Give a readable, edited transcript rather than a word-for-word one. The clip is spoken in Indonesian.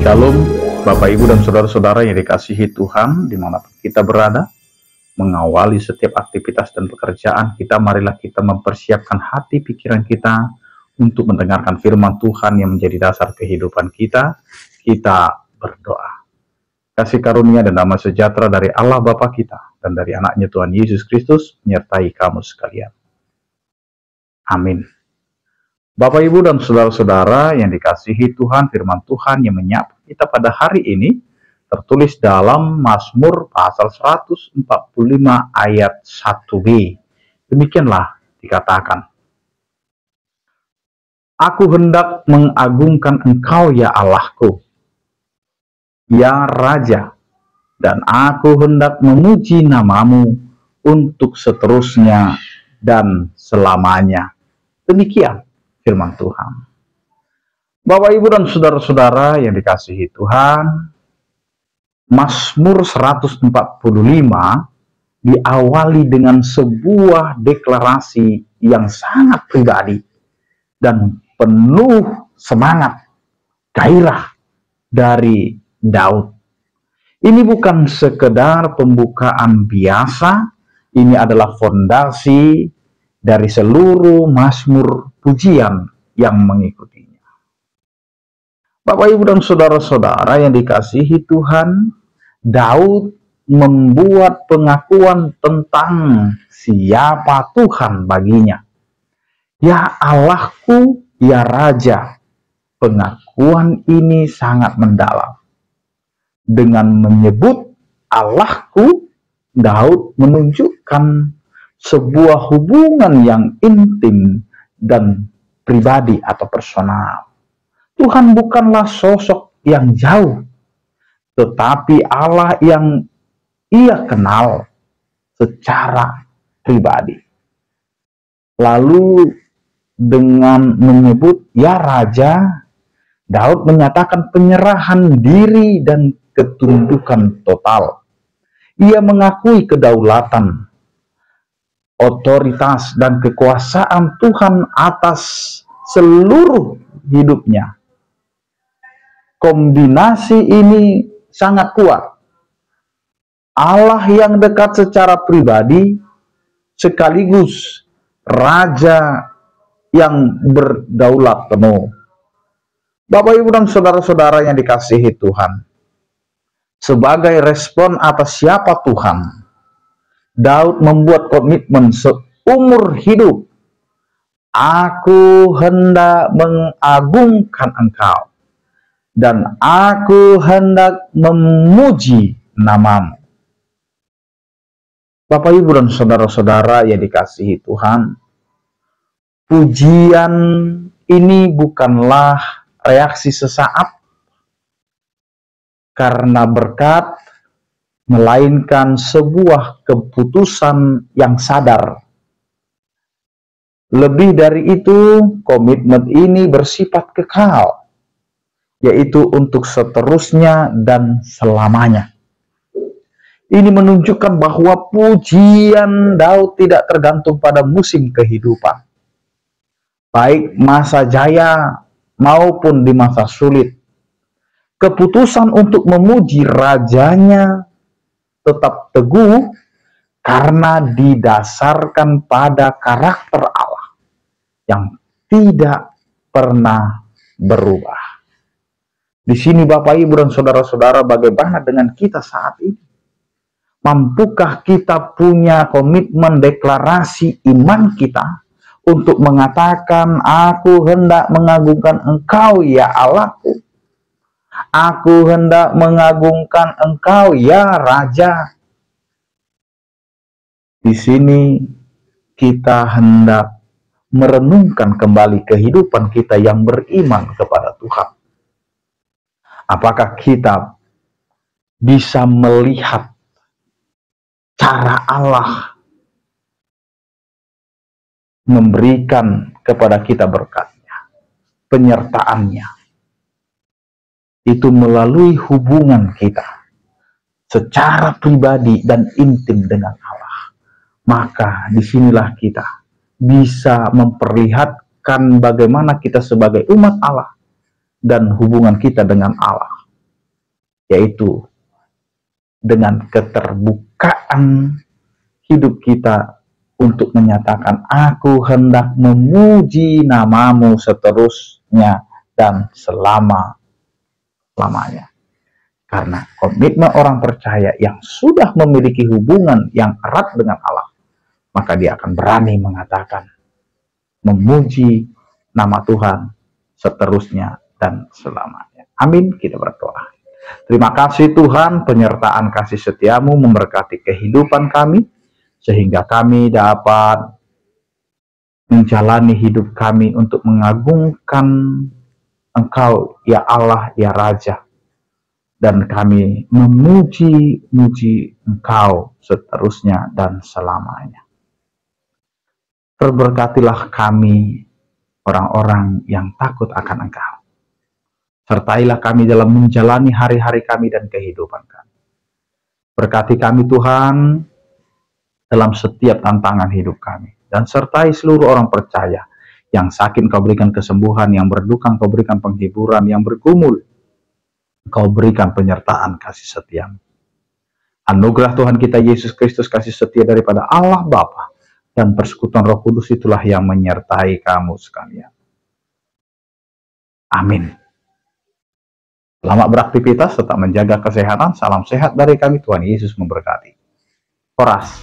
Shalom, Bapak Ibu dan Saudara-saudara yang dikasihi Tuhan, dimanapun kita berada, mengawali setiap aktivitas dan pekerjaan kita, marilah kita mempersiapkan hati pikiran kita untuk mendengarkan firman Tuhan yang menjadi dasar kehidupan kita. Kita berdoa. Kasih karunia dan damai sejahtera dari Allah Bapa kita dan dari anaknya Tuhan Yesus Kristus menyertai kamu sekalian. Amin. Bapak, Ibu, dan Saudara-saudara yang dikasihi Tuhan, firman Tuhan yang menyapa kita pada hari ini tertulis dalam Mazmur pasal 145 ayat 1b. Demikianlah dikatakan, Aku hendak mengagungkan Engkau ya Allahku, ya Raja, dan aku hendak memuji namamu untuk seterusnya dan selamanya. Demikian firman Tuhan. Bapak, Ibu, dan Saudara-saudara yang dikasihi Tuhan, Mazmur 145 diawali dengan sebuah deklarasi yang sangat pribadi dan penuh semangat, gairah dari Daud. Ini bukan sekedar pembukaan biasa, ini adalah fondasi dari seluruh mazmur pujian yang mengikutinya. Bapak, Ibu, dan Saudara-saudara yang dikasihi Tuhan, Daud membuat pengakuan tentang siapa Tuhan baginya. Ya Allahku, ya Raja. Pengakuan ini sangat mendalam. Dengan menyebut Allahku, Daud menunjukkan sebuah hubungan yang intim dan pribadi atau personal. Tuhan bukanlah sosok yang jauh, tetapi Allah yang ia kenal secara pribadi. Lalu dengan menyebut ya Raja, Daud menyatakan penyerahan diri dan ketundukan total. Ia mengakui kedaulatan, otoritas dan kekuasaan Tuhan atas seluruh hidupnya. Kombinasi ini sangat kuat. Allah yang dekat secara pribadi sekaligus Raja yang berdaulat penuh. Bapak, Ibu, dan Saudara-saudara yang dikasihi Tuhan, sebagai respon atas siapa Tuhan, Daud membuat komitmen seumur hidup. Aku hendak mengagungkan Engkau, dan aku hendak memuji namamu. Bapak, Ibu, dan Saudara-saudara yang dikasihi Tuhan, pujian ini bukanlah reaksi sesaat karena berkat, melainkan sebuah keputusan yang sadar. Lebih dari itu, komitmen ini bersifat kekal, yaitu untuk seterusnya dan selamanya. Ini menunjukkan bahwa pujian Daud tidak tergantung pada musim kehidupan, baik masa jaya maupun di masa sulit. Keputusan untuk memuji rajanya tetap teguh karena didasarkan pada karakter Allah yang tidak pernah berubah. Di sini Bapak, Ibu, dan Saudara-saudara, bagaimana dengan kita saat ini? Mampukah kita punya komitmen deklarasi iman kita untuk mengatakan, aku hendak mengagungkan Engkau ya Allahku, aku hendak mengagungkan Engkau ya Raja. Di sini kita hendak merenungkan kembali kehidupan kita yang beriman kepada Tuhan. Apakah kita bisa melihat cara Allah memberikan kepada kita berkatnya, penyertaannya, itu melalui hubungan kita secara pribadi dan intim dengan Allah. Maka disinilah kita bisa memperlihatkan bagaimana kita sebagai umat Allah dan hubungan kita dengan Allah. yaitu dengan keterbukaan hidup kita untuk menyatakan, aku hendak memuji namamu seterusnya dan selama-lamanya. Karena komitmen orang percaya yang sudah memiliki hubungan yang erat dengan Allah, maka dia akan berani mengatakan, memuji nama Tuhan seterusnya dan selamanya. Amin. Kita berdoa. Terima kasih Tuhan, penyertaan kasih setiamu memberkati kehidupan kami, sehingga kami dapat menjalani hidup kami untuk mengagungkan Engkau, ya Allah, ya Raja. Dan kami memuji-muji Engkau seterusnya dan selamanya. Berberkatilah kami, orang-orang yang takut akan Engkau. Sertailah kami dalam menjalani hari-hari kami dan kehidupan kami. Berkati kami Tuhan dalam setiap tantangan hidup kami. Dan sertai seluruh orang percaya. Yang sakit Engkau berikan kesembuhan, yang berduka Engkau berikan penghiburan, yang bergumul Engkau berikan penyertaan kasih setiamu. Anugerah Tuhan kita Yesus Kristus, kasih setia daripada Allah Bapa dan persekutuan Roh Kudus itulah yang menyertai kamu sekalian. Amin. Selamat beraktivitas, tetap menjaga kesehatan. Salam sehat dari kami, Tuhan Yesus memberkati. Horas.